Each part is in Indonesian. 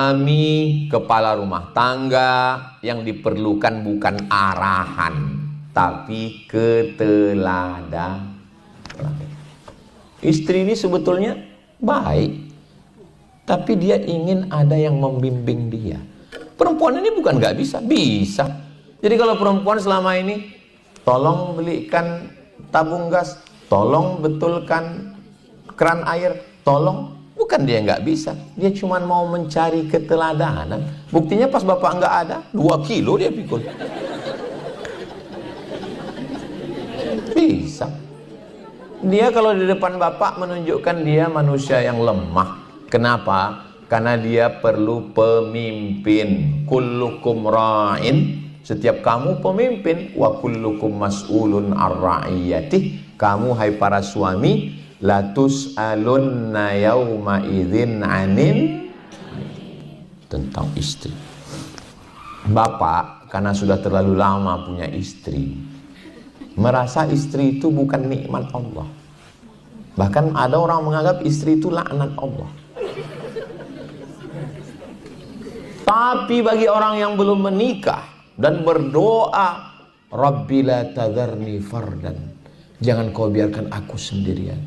Suami kepala rumah tangga, yang diperlukan bukan arahan, tapi keteladanan. Istri ini sebetulnya baik, tapi dia ingin ada yang membimbing dia. Perempuan ini bukan nggak bisa, bisa. Jadi kalau perempuan selama ini, tolong belikan tabung gas, tolong betulkan keran air, tolong. Bukan dia nggak bisa, dia cuma mau mencari keteladanan. Buktinya pas bapak nggak ada, 2 kilo dia pikul. Bisa. Dia kalau di depan bapak menunjukkan dia manusia yang lemah. Kenapa? Karena dia perlu pemimpin. Kullukum ra'in, setiap kamu pemimpin. Wa kullukum mas'ulun ar-ra'iyatih. Kamu hai para suami, latus alunna yauma idzin anin, tentang istri. Bapak karena sudah terlalu lama punya istri, merasa istri itu bukan nikmat Allah. Bahkan ada orang menganggap istri itu laknat Allah. Tapi bagi orang yang belum menikah dan berdoa, Rabbi la tadharni fardan, jangan kau biarkan aku sendirian.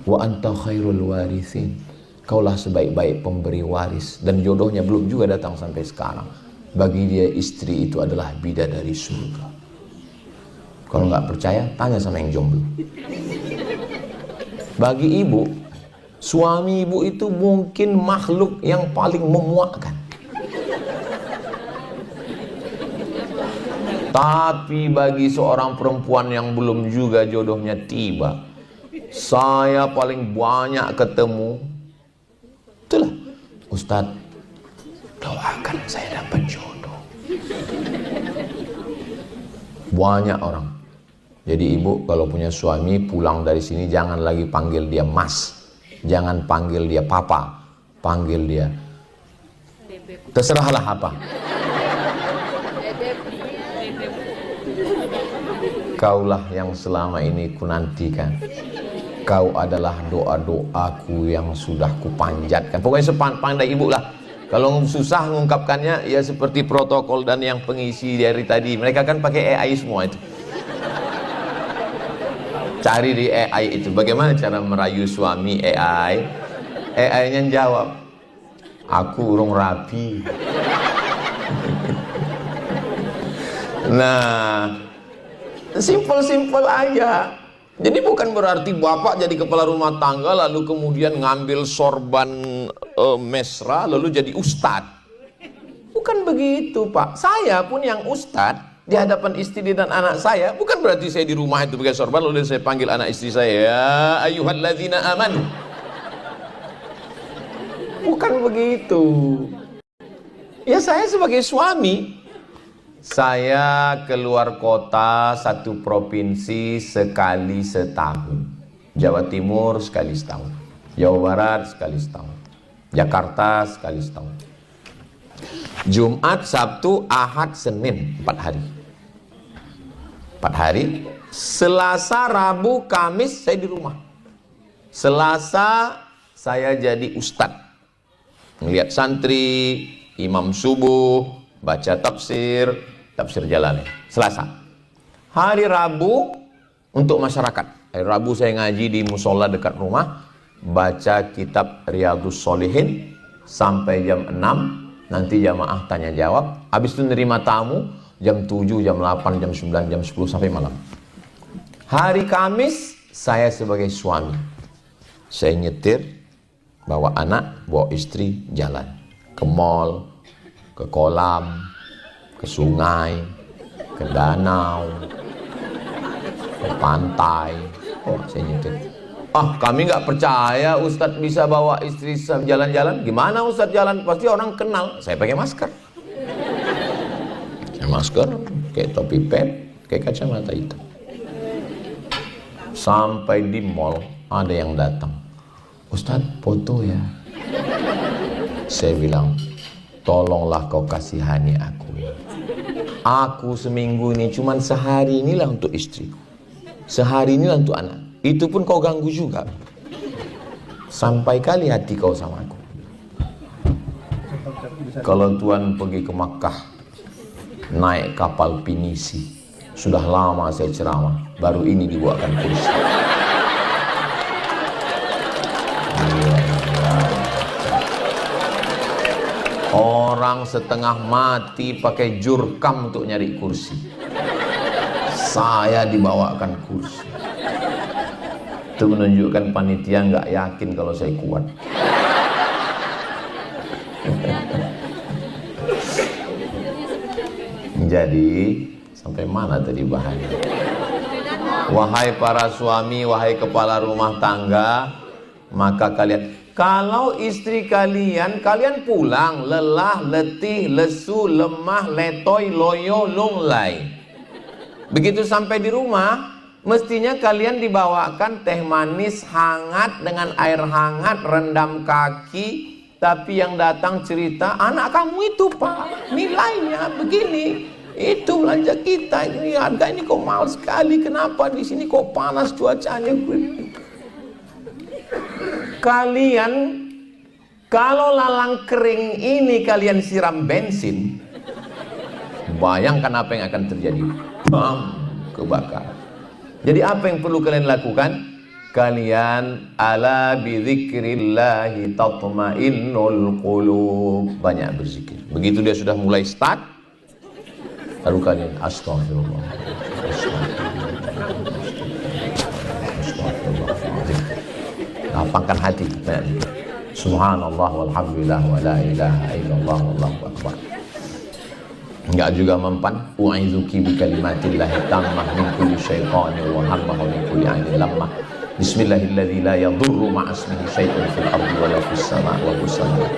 Wa anta khairul warithin, kaulah sebaik-baik pemberi waris. Dan jodohnya belum juga datang sampai sekarang. Bagi dia istri itu adalah bidadari surga. Kalau nggak percaya, tanya sama yang jomblo. Bagi ibu, suami ibu itu mungkin makhluk yang paling memuakkan. Tapi bagi seorang perempuan yang belum juga jodohnya tiba, saya paling banyak ketemu, itulah, Ustadz, doakan saya dapat jodoh. Banyak orang. Jadi ibu kalau punya suami pulang dari sini jangan lagi panggil dia mas, jangan panggil dia papa, panggil dia terserahlah apa. Kaulah yang selama ini kunantikan. Kau adalah doa-doaku yang sudah kupanjatkan. Pokoknya sepandai ibu lah. Kalau susah mengungkapkannya, ya seperti protokol dan yang pengisi dari tadi. Mereka kan pakai AI semua itu. Cari di AI itu, bagaimana cara merayu suami AI. AI-nya jawab, aku urung rapi. Nah, simpel-simpel aja. Jadi bukan berarti bapak jadi kepala rumah tangga lalu kemudian ngambil sorban mesra lalu jadi ustadz. Bukan begitu pak. Saya pun yang ustadz di hadapan istri dan anak saya, bukan berarti saya di rumah itu pakai sorban lalu saya panggil anak istri saya, ya ayyuhalladzina amanu. Bukan begitu. Ya saya sebagai suami, saya keluar kota satu provinsi sekali setahun. Jawa Timur sekali setahun, Jawa Barat sekali setahun, Jakarta sekali setahun. Jumat, Sabtu, Ahad, Senin, 4 hari. 4 hari. Selasa, Rabu, Kamis saya di rumah. Selasa saya jadi ustadz, ngeliat santri, imam subuh, baca tafsir Jalalain. Selasa. Hari Rabu untuk masyarakat. Hari Rabu saya ngaji di musola dekat rumah, baca kitab Riyadhus Shalihin sampai jam 6. Nanti jamaah tanya jawab. Habis itu nerima tamu jam 7, jam 8, jam 9, jam 10 sampai malam. Hari Kamis saya sebagai suami, saya nyetir, bawa anak, bawa istri jalan ke mall, ke kolam, ke sungai, ke danau, ke pantai. Oh, saya nyetir. Ah, kami nggak percaya Ustadz bisa bawa istri jalan-jalan. Gimana Ustadz jalan? Pasti orang kenal. Saya pakai masker. Saya masker, kayak topi pet, kayak kacamata hitam. Sampai di mall ada yang datang. Ustadz, foto ya. Saya bilang, tolonglah kau kasihani aku. Aku seminggu ini cuman sehari inilah untuk istriku, sehari inilah untuk anak. Itu pun kau ganggu juga. Sampai kali hati kau sama aku. Kalau Tuan pergi ke Makkah naik kapal pinisi, sudah lama saya ceramah, baru ini dibuatkan kursi. Orang setengah mati pakai jurkam untuk nyari kursi, saya dibawakan kursi. Itu menunjukkan panitia nggak yakin kalau saya kuat. Jadi sampai mana tadi bahannya? Wahai para suami, wahai kepala rumah tangga, maka kalian, kalau istri kalian pulang lelah, letih, lesu, lemah, letoy, loyo, lunglai, begitu sampai di rumah, mestinya kalian dibawakan teh manis hangat dengan air hangat, rendam kaki. Tapi yang datang cerita, anak kamu itu Pak, nilainya begini, itu belanja kita, ini harga ini kok mahal sekali, kenapa di sini kok panas cuacanya. Kalian kalau lalang kering ini kalian siram bensin, bayangkan apa yang akan terjadi. Bam, kebakar. Jadi apa yang perlu kalian lakukan? Kalian ala bidzikrillahi tatmainnul qulub, banyak berzikir. Begitu dia sudah mulai start, lalu kalian astagfirullah, lapangkan hati. Subhanallah walhamdulillah wa la ilaha illallah wallahu akbar. Enggak juga mempan, u'izuki bi kalimatillahi tammah min kulli syaithanir wa hammah wa min kulli ainin lammah. Bismillahilladzi la yadurru ma'asmihi syai'un fil ardi wa la fis sama' wa husana.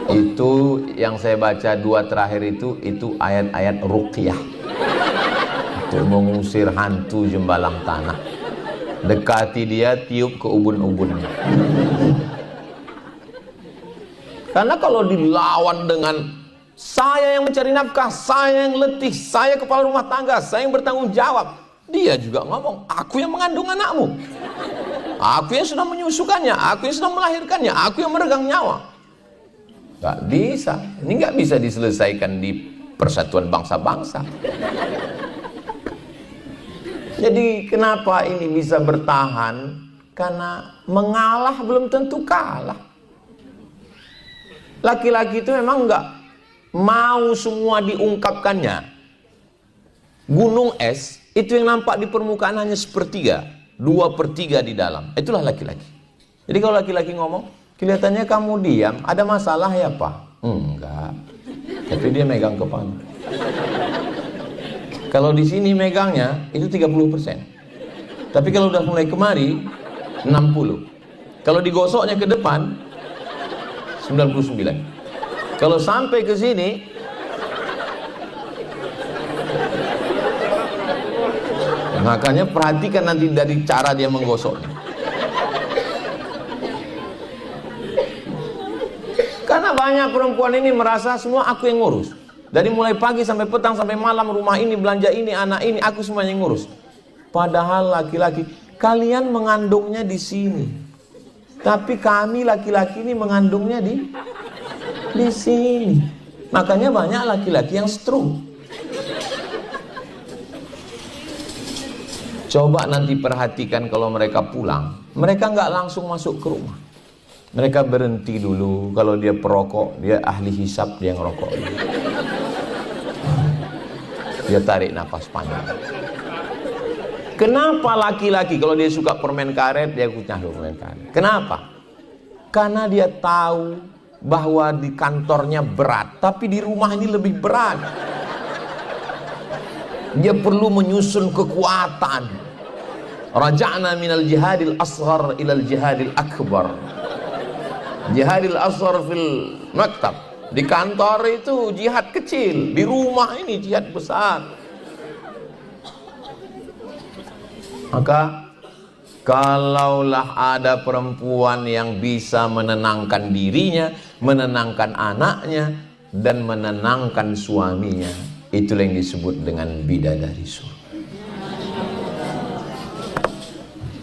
Itu yang saya baca dua terakhir itu ayat-ayat ruqyah untuk mengusir hantu jembalang tanah. Dekati dia, tiup ke ubun-ubunnya. Karena kalau dilawan dengan saya yang mencari nafkah, saya yang letih, saya kepala rumah tangga, saya yang bertanggung jawab, dia juga ngomong, aku yang mengandung anakmu, aku yang sudah menyusukannya, aku yang sudah melahirkannya, aku yang meregang nyawa. Gak bisa, ini gak bisa diselesaikan di persatuan bangsa-bangsa. Jadi kenapa ini bisa bertahan? Karena mengalah belum tentu kalah. Laki-laki itu memang nggak mau semua diungkapkannya. Gunung es itu yang nampak di permukaan hanya sepertiga, 2/3 di dalam. Itulah laki-laki. Jadi kalau laki-laki ngomong, kelihatannya kamu diam, ada masalah ya Pak? Enggak. Tapi dia megang kepala. Kalau di sini megangnya itu 30%. Tapi kalau udah mulai kemari 60. Kalau digosoknya ke depan 99. Kalau sampai ke sini makanya perhatikan nanti dari cara dia menggosoknya. Karena banyak perempuan ini merasa semua aku yang ngurus. Dari mulai pagi sampai petang sampai malam, rumah ini, belanja ini, anak ini, aku semuanya yang ngurus. Padahal laki-laki, kalian mengandungnya di sini. Tapi kami laki-laki ini mengandungnya di sini. Makanya banyak laki-laki yang stroke. Coba nanti perhatikan kalau mereka pulang, mereka nggak langsung masuk ke rumah. Mereka berhenti dulu. Kalau dia perokok, dia ahli hisap, dia ngerokok. Dia tarik nafas panjang. Kenapa laki-laki kalau dia suka permen karet, dia kunyah permen karet? Kenapa? Karena dia tahu bahwa di kantornya berat, tapi di rumah ini lebih berat. Dia perlu menyusun kekuatan. Raja'na minal jihadil asghar ilal jihadil akbar. Jihadil asghar fil maktab. Di kantor itu jihad kecil, di rumah ini jihad besar. Maka kalaulah ada perempuan yang bisa menenangkan dirinya, menenangkan anaknya, dan menenangkan suaminya, itulah yang disebut dengan bidadari surga.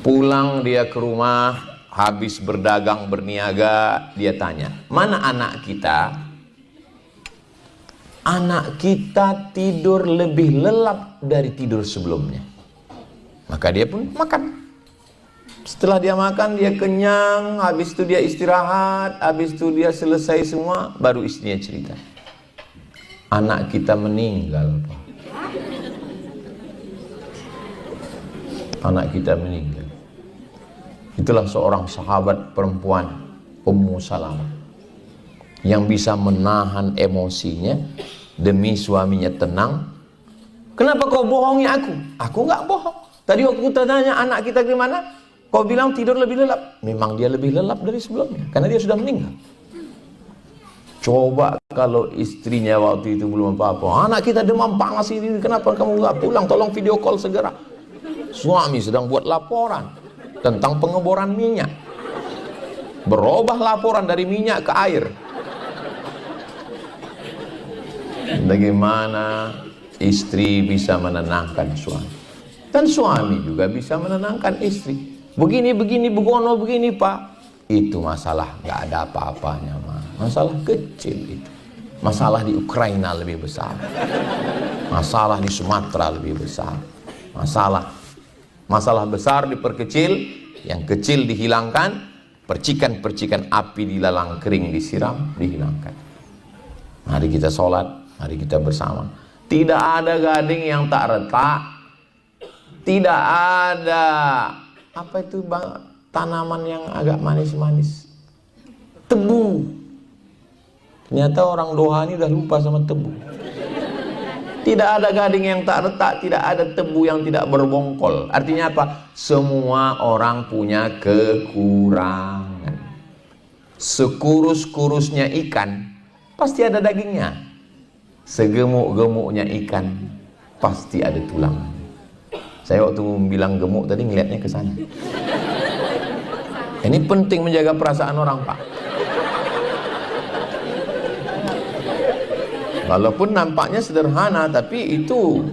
Pulang dia ke rumah, habis berdagang berniaga, dia tanya, mana anak kita? Anak kita tidur lebih lelap dari tidur sebelumnya. Maka dia pun makan. Setelah dia makan, dia kenyang, habis itu dia istirahat, habis itu dia selesai semua, baru istrinya cerita, anak kita meninggal, Pak. Anak kita meninggal. Itulah seorang sahabat perempuan, Ummu Salamah, yang bisa menahan emosinya demi suaminya tenang. Kenapa kau bohongi aku? Aku nggak bohong. Tadi waktu kita tanya anak kita gimana, kau bilang tidur lebih lelap. Memang dia lebih lelap dari sebelumnya, karena dia sudah meninggal. Coba kalau istrinya waktu itu belum apa-apa, anak kita demam panas ini, kenapa kamu nggak pulang? Tolong video call segera. Suami sedang buat laporan tentang pengeboran minyak. Berubah laporan dari minyak ke air. Bagaimana istri bisa menenangkan suami, dan suami juga bisa menenangkan istri. Begini, begono, begini Pak. Itu masalah nggak ada apa-apanya, masalah kecil itu. Masalah di Ukraina lebih besar. Masalah di Sumatera lebih besar. Masalah besar diperkecil, yang kecil dihilangkan, percikan-percikan api di lalang kering disiram, dihilangkan. Mari kita sholat, mari kita bersama. Tidak ada gading yang tak retak, tidak ada apa itu tanaman yang agak manis-manis, tebu. Ternyata orang Doha ini udah lupa sama tebu. Tidak ada gading yang tak retak, tidak ada tebu yang tidak berbongkol. Artinya apa? Semua orang punya kekurangan. Sekurus-kurusnya ikan, pasti ada dagingnya. Segemuk-gemuknya ikan, pasti ada tulangnya. Saya waktu bilang gemuk tadi ngelihatnya ke sana. Ini penting menjaga perasaan orang, Pak. Walaupun nampaknya sederhana, tapi itu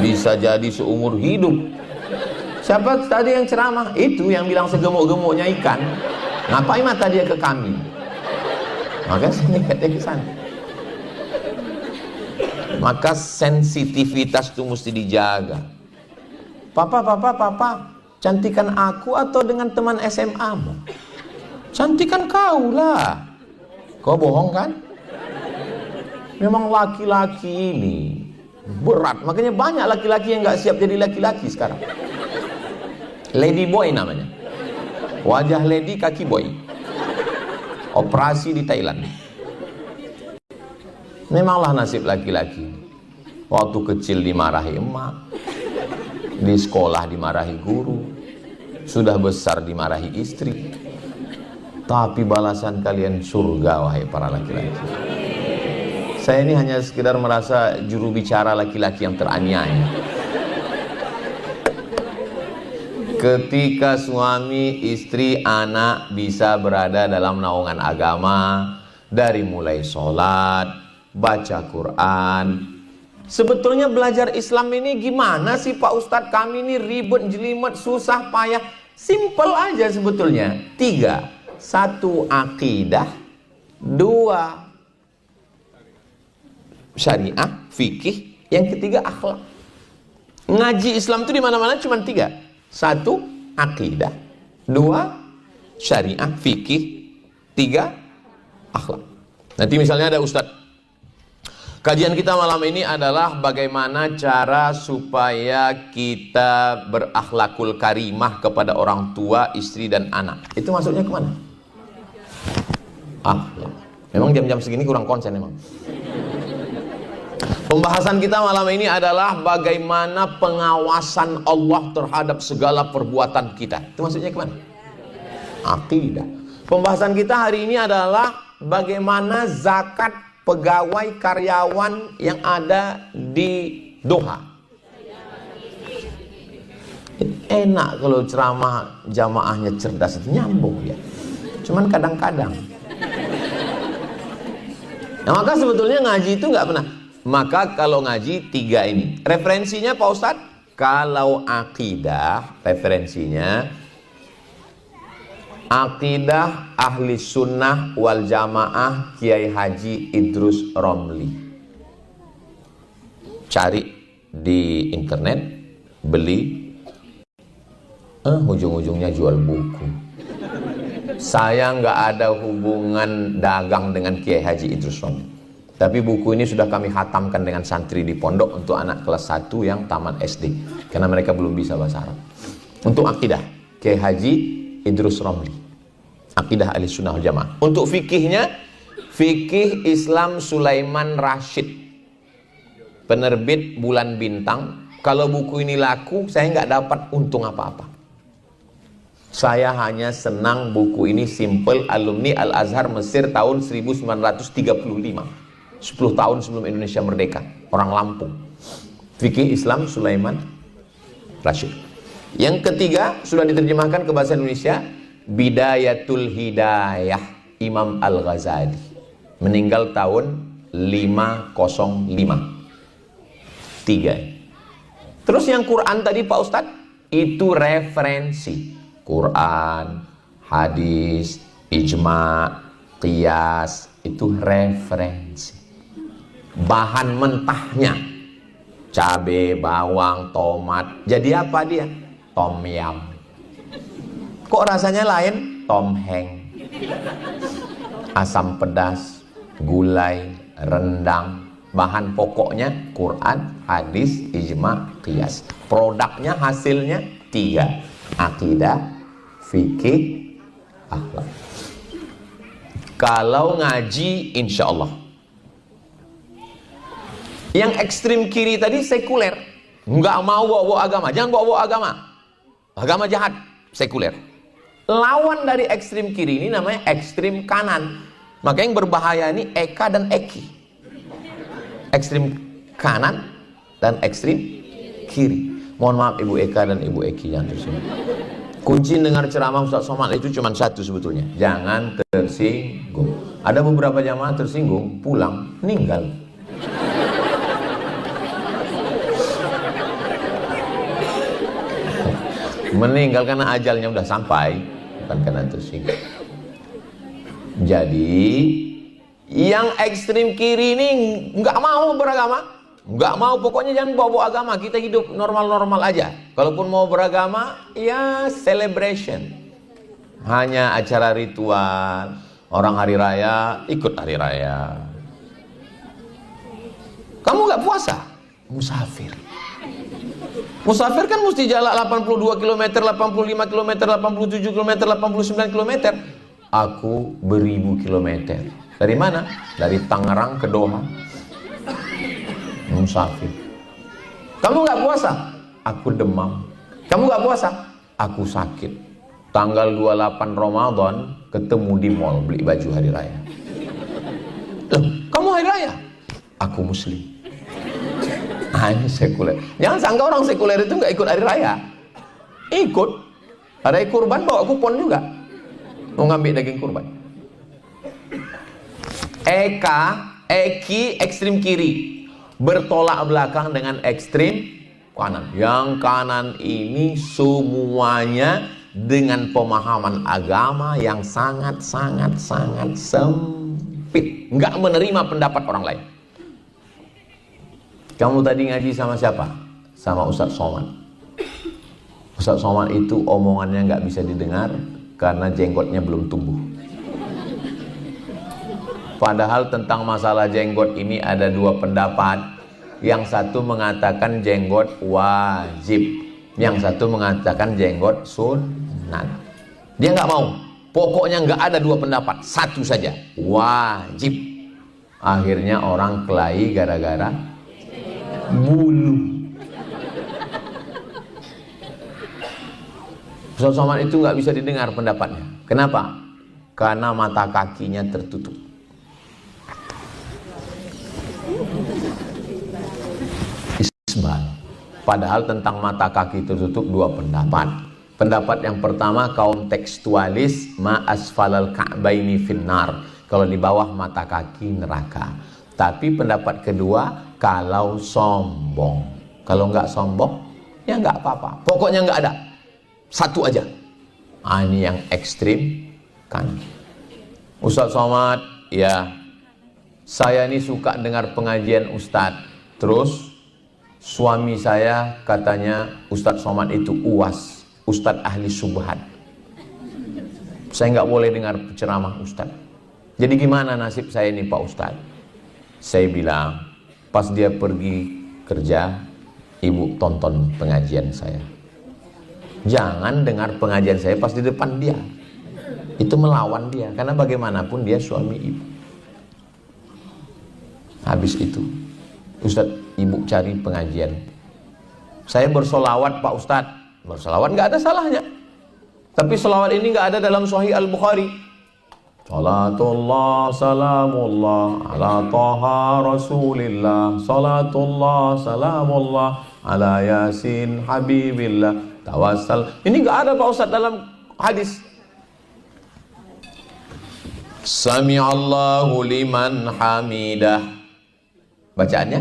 bisa jadi seumur hidup. Siapa tadi yang ceramah? Itu yang bilang segemuk-gemuknya ikan. Ngapain mata dia ke kami? Maka saya lihatnya ke sana. Maka sensitivitas itu mesti dijaga. Papa, cantikan aku atau dengan teman SMA-mu? Cantikan kau lah. Kau bohong kan? Memang laki-laki ini berat, makanya banyak laki-laki yang nggak siap jadi laki-laki sekarang. Lady boy namanya, wajah lady, kaki boy. Operasi di Thailand. Memanglah nasib laki-laki. Waktu kecil dimarahi emak, di sekolah dimarahi guru, sudah besar dimarahi istri. Tapi balasan kalian surga, wahai para laki-laki. Saya ini hanya sekedar merasa juru bicara laki-laki yang teraniaya. Ketika suami, istri, anak bisa berada dalam naungan agama, dari mulai sholat, baca Quran. Sebetulnya belajar Islam ini gimana sih Pak Ustadz? Kami ini ribet, jelimet, susah, payah. Simple aja sebetulnya. 3. 1. Akidah. 2. Syariah, fikih. Yang ketiga akhlak. Ngaji Islam itu di mana-mana cuma 3. 1. Akidah. 2. Syariah, fikih. 3. Akhlak. Nanti misalnya ada Ustadz, kajian kita malam ini adalah bagaimana cara supaya kita berakhlakul karimah kepada orang tua, istri dan anak. Itu masuknya kemana? Akhlak. Memang jam-jam segini kurang konsen memang. Pembahasan kita malam ini adalah bagaimana pengawasan Allah terhadap segala perbuatan kita. Itu maksudnya kemana? Akidah. Pembahasan kita hari ini adalah bagaimana zakat pegawai karyawan yang ada di Doha. Enak kalau ceramah jamaahnya cerdas, nyambung ya. Cuman kadang-kadang. Nah, maka sebetulnya ngaji itu nggak pernah. Maka kalau ngaji 3 ini referensinya Pak Ustadz. Kalau akidah referensinya Aqidah Ahli Sunnah wal Jamaah Kiai Haji Idrus Romli. Cari di internet, beli, ujung-ujungnya jual buku. Saya nggak ada hubungan dagang dengan Kiai Haji Idrus Romli, tapi buku ini sudah kami khatamkan dengan santri di pondok untuk anak kelas 1 yang tamat SD, karena mereka belum bisa bahasa Arab. Untuk akidah, Kiai Haji Idrus Romli, Aqidah Ahli Sunnah wal Jamaah. Untuk fikihnya, Fikih Islam Sulaiman Rashid, penerbit Bulan Bintang. Kalau buku ini laku, saya nggak dapat untung apa-apa. Saya hanya senang buku ini simple, alumni Al-Azhar Mesir tahun 1935, 10 tahun sebelum Indonesia merdeka, orang Lampung. Fikih Islam Sulaiman Rashid. Yang ketiga sudah diterjemahkan ke bahasa Indonesia, Bidayatul Hidayah, Imam Al-Ghazali, meninggal tahun 505. 3. Terus yang Quran tadi Pak Ustadz, itu referensi. Quran, hadis, ijma, qiyas, itu referensi. Bahan mentahnya, cabai, bawang, tomat, jadi apa dia? Tom yam. Kok rasanya lain? Tom heng. Asam pedas, gulai, rendang. Bahan pokoknya Quran, hadis, ijma, qiyas. Produknya, hasilnya 3. Akidah, fikih, akhlak. Kalau ngaji, insya Allah. Yang ekstrim kiri tadi sekuler, nggak mau bawa agama, jangan bawa agama, agama jahat, sekuler. Lawan dari ekstrim kiri ini namanya ekstrim kanan. Maka yang berbahaya ini Eka dan Eki, ekstrim kanan dan ekstrim kiri. Mohon maaf Ibu Eka dan Ibu Eki yang tersinggung. Kunci dengar ceramah Ustaz Somad itu cuma satu sebetulnya, jangan tersinggung. Ada beberapa jamaah tersinggung, pulang, meninggal. Meninggal karena ajalnya udah sampai, bukan karena tersinggung. Jadi yang ekstrim kiri ini nggak mau beragama, nggak mau, pokoknya jangan bawa agama, kita hidup normal-normal aja. Kalaupun mau beragama, ya celebration, hanya acara ritual. Orang hari raya, ikut hari raya. Kamu nggak puasa, musafir. Musafir kan mesti jalan 82 km, 85 km, 87 km, 89 km. Aku beribu kilometer. Dari mana? Dari Tangerang ke Doha. Musafir. Kamu nggak puasa? Aku demam. Kamu nggak puasa? Aku sakit. Tanggal 28 Ramadan ketemu di mall beli baju hari raya. Loh, kamu hari raya? Aku muslim. Ini sekuler. Jangan sangka orang sekuler itu nggak ikut hari raya. Ikut. Ada kurban bawa kupon juga. Mau ngambil daging kurban. Eki ekstrim kiri, bertolak belakang dengan ekstrim kanan. Yang kanan ini semuanya dengan pemahaman agama yang sangat sempit, nggak menerima pendapat orang lain. Kamu tadi ngaji sama siapa? Sama Ustaz Somad. Ustaz Somad itu omongannya nggak bisa didengar karena jenggotnya belum tumbuh. Padahal tentang masalah jenggot ini ada 2 pendapat. Yang satu mengatakan jenggot wajib, yang satu mengatakan jenggot sunat. Dia nggak mau, pokoknya nggak ada 2 pendapat, satu saja, wajib. Akhirnya orang kelahi gara-gara bulu. Ustaz Somad itu nggak bisa didengar pendapatnya. Kenapa? Karena mata kakinya tertutup. Isbal. Padahal tentang mata kaki tertutup 2 pendapat. Pendapat yang pertama kaum tekstualis, ma asfalal ka'baini finnar, kalau di bawah mata kaki neraka. Tapi pendapat kedua, kalau sombong. Kalau nggak sombong, ya nggak apa-apa. Pokoknya nggak ada. Satu aja. Ini yang ekstrim kan. Ustadz Somad, ya, saya ini suka dengar pengajian Ustadz. Terus suami saya katanya Ustadz Somad itu uas, Ustadz ahli subhat. Saya nggak boleh dengar ceramah Ustadz. Jadi gimana nasib saya ini Pak Ustadz? Saya bilang, pas dia pergi kerja, ibu tonton pengajian saya. Jangan dengar pengajian saya pas di depan dia. Itu melawan dia, karena bagaimanapun dia suami ibu. Habis itu Ustadz, ibu cari pengajian. Saya bersolawat Pak Ustadz. Bersolawat nggak ada salahnya. Tapi solawat ini nggak ada dalam Sahih Al-Bukhari. Salatullah salamullah ala taha rasulillah. Salatullah salamullah ala yasin habibillah. Tawassal. Ini nggak ada Pak Ustadz dalam hadis. Sami'allahu liman hamidah. Bacaannya,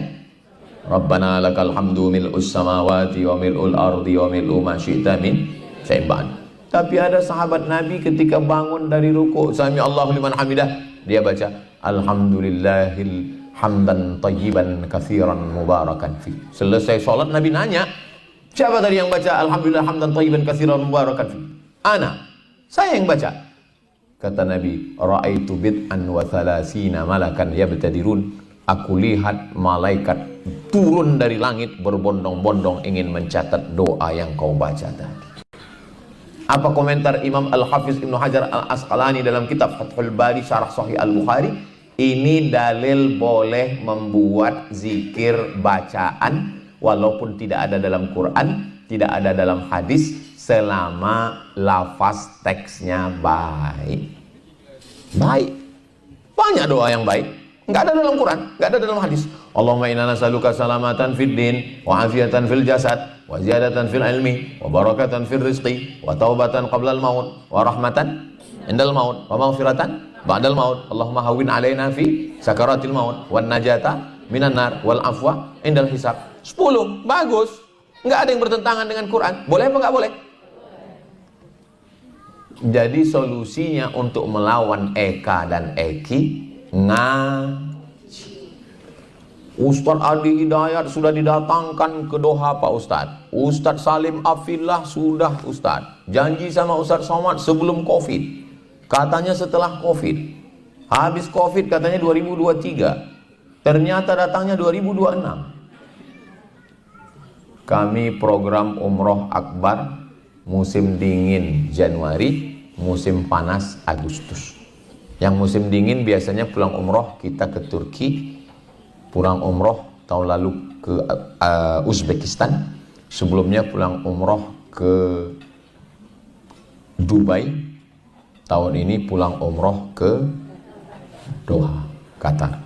Rabbana lakal hamdu mil'us samawati wa mil'ul ardi wa mil'u ma syi'ta min syai'in ba'd. Tapi ada sahabat Nabi ketika bangun dari ruku', Sami'allahu liman hamidah, dia baca alhamdulillahil hamdan tayyiban katsiran mubarakan fi. Selesai sholat Nabi nanya, siapa tadi yang baca alhamdulillah hamdan tayyiban katsiran mubarakan fi? Ana, saya yang baca. Kata Nabi, ra'aitu bid'an wa thalathina malakan yabtadirun. Aku lihat malaikat turun dari langit berbondong-bondong ingin mencatat doa yang kau baca tadi. Apa komentar Imam Al-Hafiz Ibnu Hajar Al-Asqalani dalam kitab Fathul Bari Syarah Sahih Al-Bukhari? Ini dalil boleh membuat zikir bacaan walaupun tidak ada dalam Quran, tidak ada dalam hadis, selama lafaz teksnya baik. Baik. Banyak doa yang baik. Nggak ada dalam Quran, nggak ada dalam hadis. Allahumma inna nas'aluka salamatan fid din wa afiatan fil jasad wa ziyadatan fil ilmi wa barakatan fil rizqi wa taubatan qabla al maut wa rahmatan indal maut wa maghfiratan ba'dal maut. Allahumma hawwin alaina fi sakaratil maut wan najata minan nar wal afwa indal hisab. 10, bagus. Nggak ada yang bertentangan dengan Quran. Boleh apa nggak boleh? Jadi solusinya untuk melawan Eka dan Eki, ngaji. Ustadz Adi Hidayat sudah didatangkan ke Doha Pak Ustadz. Ustadz Salim Afillah sudah Ustadz janji sama Ustadz Somad sebelum Covid. Katanya setelah Covid. Habis Covid katanya 2023. Ternyata datangnya 2026. Kami program Umroh Akbar, musim dingin Januari, musim panas Agustus. Yang musim dingin biasanya pulang umroh kita ke Turki, pulang umroh tahun lalu ke Uzbekistan, sebelumnya pulang umroh ke Dubai, tahun ini pulang umroh ke Doha, Qatar.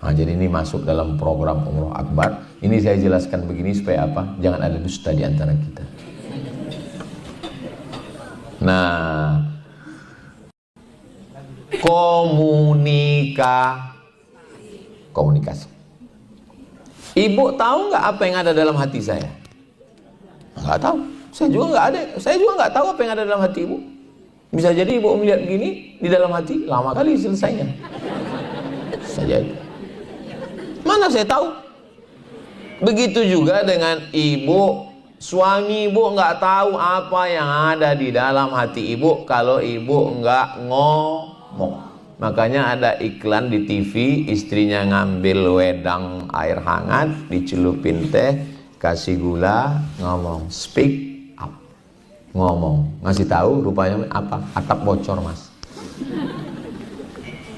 Nah, jadi ini masuk dalam program Umroh Akbar. Ini saya jelaskan begini supaya apa? Jangan ada dusta di antara kita. Nah, komunikasi. Ibu tahu nggak apa yang ada dalam hati saya? Nggak tahu. Saya juga nggak ada. Saya juga nggak tahu apa yang ada dalam hati ibu. Bisa jadi ibu melihat gini di dalam hati, lama kali selesainya. Saja. Mana saya tahu? Begitu juga dengan ibu. Suami ibu nggak tahu apa yang ada di dalam hati ibu kalau ibu nggak ngomong. Makanya ada iklan di TV, istrinya ngambil wedang air hangat, dicelupin teh, kasih gula, ngomong, speak up, ngomong, ngasih tahu rupanya apa? Atap bocor mas.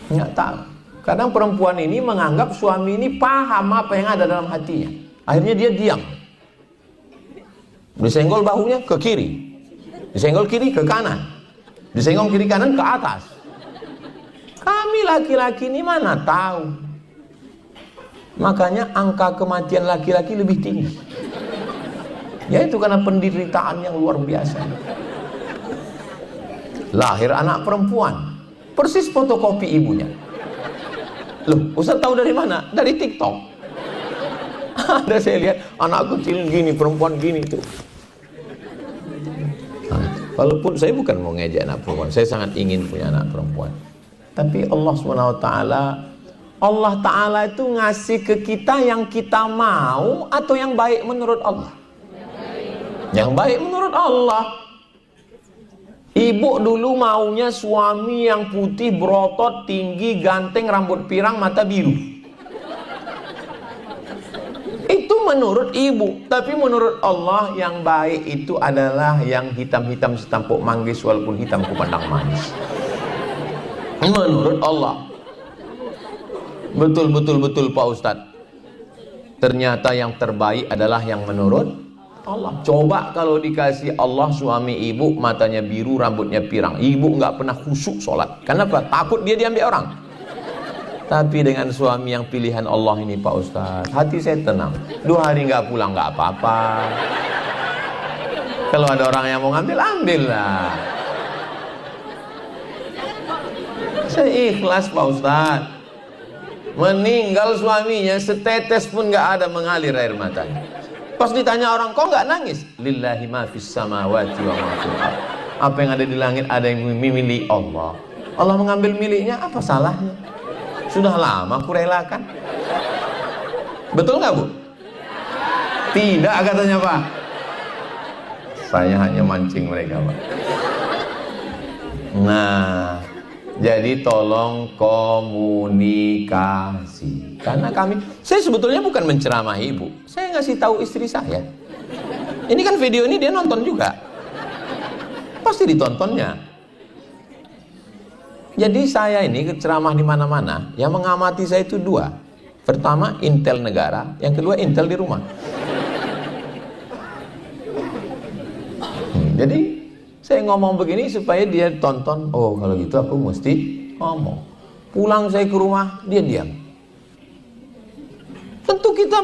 Nggak tahu. Kadang perempuan ini menganggap suami ini paham apa yang ada dalam hatinya. Akhirnya dia diam. Disenggol bahunya ke kiri, disenggol kiri ke kanan, disenggol kiri kanan ke atas. Kami laki-laki ini mana tahu. Makanya angka kematian laki-laki lebih tinggi. Yaitu karena penderitaan yang luar biasa. Lahir anak perempuan, persis fotokopi ibunya. Loh, Ustaz tahu dari mana? Dari TikTok. Ada saya lihat anak kecil gini, perempuan gini tuh. Walaupun saya bukan mau ngejek anak perempuan, saya sangat ingin punya anak perempuan. Tapi Allah SWT, Allah Ta'ala itu ngasih ke kita yang kita mau atau yang baik menurut Allah? Yang baik menurut Allah. Ibu dulu maunya suami yang putih, berotot, tinggi, ganteng, rambut pirang, mata biru. Itu menurut ibu. Tapi menurut Allah yang baik itu adalah yang hitam-hitam setampuk manggis walaupun hitam kupandang manis. Menurut Allah. Betul Pak Ustadz. Ternyata yang terbaik adalah yang menurut Allah. Coba kalau dikasih Allah suami ibu matanya biru, rambutnya pirang, ibu nggak pernah khusyuk sholat. Kenapa? Takut dia diambil orang. Tapi dengan suami yang pilihan Allah ini Pak Ustadz, hati saya tenang. 2 hari nggak pulang nggak apa-apa. Kalau ada orang yang mau ngambil, ambillah. Saya ikhlas Pak Ustadz. Meninggal suaminya, setetes pun nggak ada mengalir air matanya. Pas ditanya orang, kok nggak nangis? Lillahi ma fis samawati wa ma fil ardh. Apa yang ada di langit ada yang memilih Allah. Allah mengambil miliknya, apa salahnya? Sudah lama aku relakan. Betul nggak Bu? Tidak katanya Pak. Saya hanya mancing mereka Pak. Nah, jadi tolong komunikasi. Karena saya sebetulnya bukan menceramahi ibu. Saya ngasih tahu istri saya. Ini kan video ini dia nonton juga. Pasti ditontonnya. Jadi saya ini ceramah di mana-mana. Yang mengamati saya itu 2. Pertama intel negara, yang kedua intel di rumah. Jadi saya ngomong begini supaya dia tonton. Oh kalau gitu aku mesti ngomong. Pulang saya ke rumah, dia diam. Tentu kita,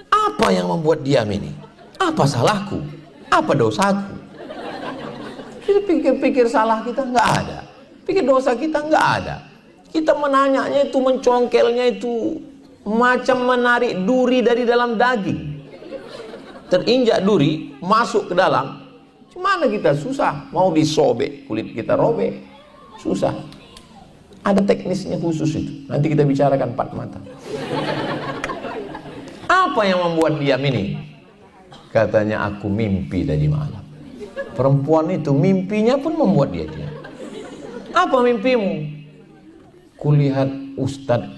apa yang membuat diam ini? Apa salahku? Apa dosaku? Jadi pikir-pikir salah kita nggak ada. Pikir dosa kita nggak ada. Kita menanyanya itu, mencongkelnya itu macam menarik duri dari dalam daging. Terinjak duri, masuk ke dalam. Mana kita susah, mau disobek, kulit kita robek, susah. Ada teknisnya khusus itu. Nanti kita bicarakan 4 mata. Apa yang membuat diam ini? Katanya aku mimpi tadi malam. Perempuan itu mimpinya pun membuat dia diam. Apa mimpimu? Kulihat Ustadz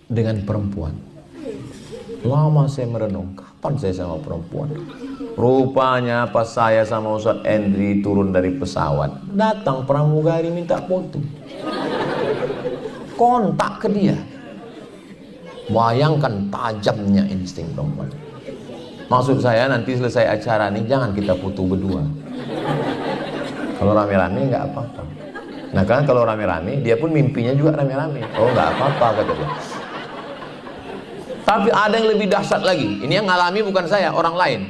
dengan perempuan. Lama saya merenung, kapan saya sama perempuan? Rupanya pas saya sama Ustadz Endri turun dari pesawat, datang pramugari minta foto. Kontak ke dia. Bayangkan tajamnya insting perempuan. Maksud saya nanti selesai acara nih jangan kita foto berdua. Kalau rame-rame nggak apa-apa. Nah kan kalau rame-rame, dia pun mimpinya juga rame-rame. Oh nggak apa-apa kata dia. Tapi ada yang lebih dahsyat lagi. Ini yang ngalami bukan saya, orang lain.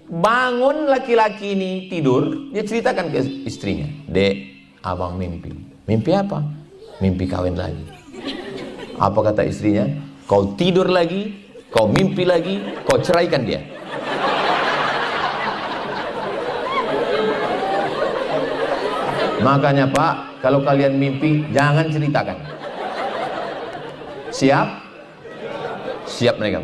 Bangun laki-laki ini tidur, dia ceritakan ke istrinya. Dek, abang mimpi. Mimpi apa? Mimpi kawin lagi. Apa kata istrinya? Kau tidur lagi, kau mimpi lagi, kau ceraikan dia. Makanya Pak, kalau kalian mimpi jangan ceritakan. Siap? Siap mereka.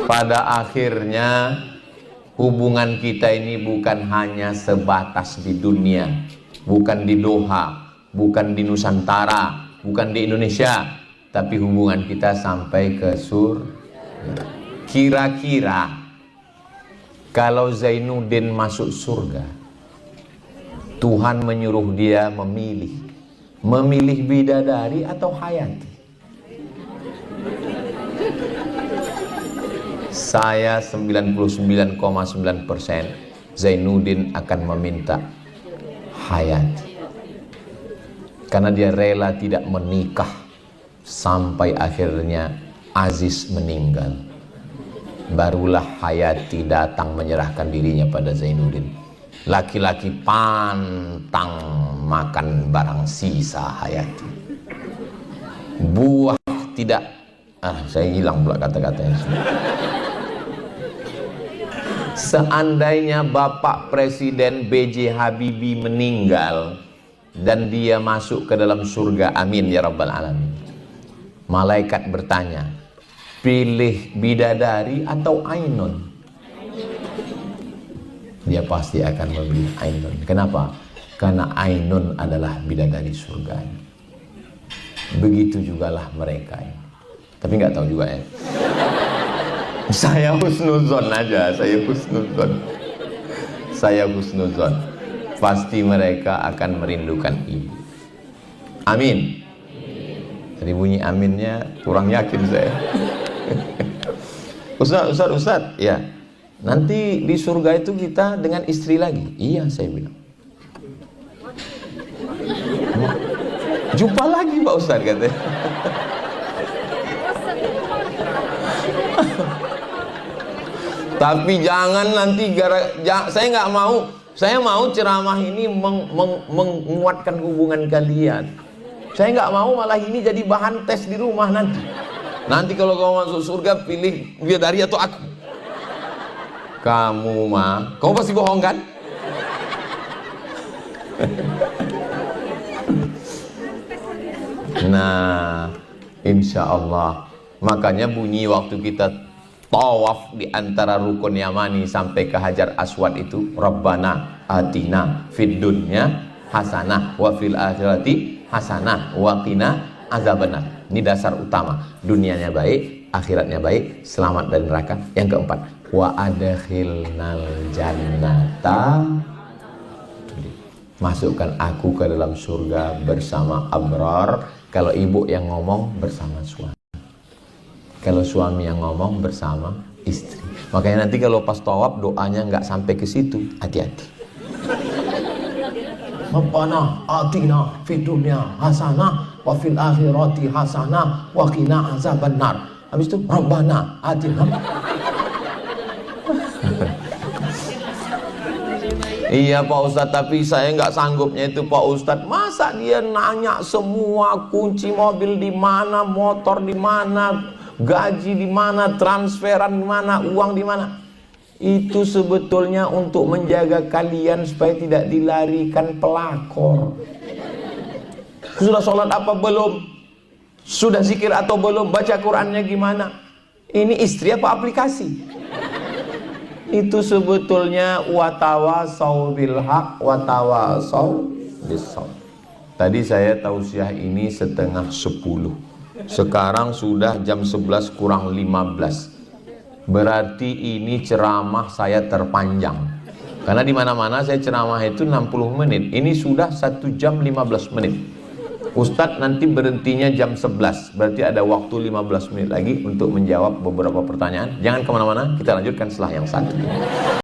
Pada akhirnya hubungan kita ini bukan hanya sebatas di dunia, bukan di Doha, bukan di Nusantara, bukan di Indonesia, tapi hubungan kita sampai ke surga. Kira-kira kalau Zainuddin masuk surga, Tuhan menyuruh dia memilih bidadari atau Hayati. Saya 99,9% Zainuddin akan meminta Hayati. Karena dia rela tidak menikah sampai akhirnya Aziz meninggal. Barulah Hayati datang menyerahkan dirinya pada Zainuddin. Laki-laki pantang makan barang sisa Hayati. Buah tidak, saya hilang pula kata-katanya. Seandainya Bapak Presiden B.J. Habibie meninggal dan dia masuk ke dalam surga, amin ya rabbal alamin, malaikat bertanya, pilih bidadari atau Ainun? Dia pasti akan memilih Ainun. Kenapa? Karena Ainun adalah bidadari surga. Begitu jugalah mereka. Tapi nggak tahu juga ya. Saya husnuzon aja, saya husnuzon. Pasti mereka akan merindukan ibu. Amin. Jadi bunyi aminnya kurang yakin saya. Ustaz, ya. Nanti di surga itu kita dengan istri lagi. Iya, saya bilang. Jumpa lagi Pak Ustaz, katanya. Tapi jangan nanti saya nggak mau. Saya mau ceramah ini menguatkan hubungan kalian. Saya nggak mau malah ini jadi bahan tes di rumah nanti. Nanti kalau kamu masuk surga, pilih bidadari atau aku. Kamu pasti bohong kan? Nah, insya Allah. Makanya bunyi waktu kita tawaf di antara rukun yamani sampai ke Hajar Aswad itu, Rabbana atina fid dunya hasanah wa fil akhirati hasanah wa qina azabannar. Ini dasar utama. Dunianya baik, akhiratnya baik, selamat dari neraka. Yang keempat, wa adkhilnal jannata, masukkan aku ke dalam surga bersama abrar. Kalau ibu yang ngomong, bersama suami. Kalau suami yang ngomong, bersama istri. Makanya nanti kalau pas tawaf doanya nggak sampai ke situ, hati-hati. Rabbana atina fid dunya hasanah wa fil akhirati hasanah wa qina azabannar. Habis itu Rabbana atina. Iya Pak Ustadz, tapi saya nggak sanggupnya itu Pak Ustadz. Masa dia nanya semua kunci mobil di mana, motor di mana, gaji di mana, transferan di mana, uang di mana? Itu sebetulnya untuk menjaga kalian supaya tidak dilarikan pelakor. Sudah sholat apa belum? Sudah zikir atau belum? Baca Qurannya gimana? Ini istri apa aplikasi? Itu sebetulnya watawasau bil haq watawasau bis sabr. Tadi saya tausiah ini setengah 10. Sekarang sudah jam 11 kurang 15. Berarti ini ceramah saya terpanjang. Karena di mana-mana saya ceramah itu 60 menit. Ini sudah 1 jam 15 menit. Ustadz nanti berhentinya jam 11. Berarti ada waktu 15 menit lagi untuk menjawab beberapa pertanyaan. Jangan kemana-mana, kita lanjutkan setelah yang satu.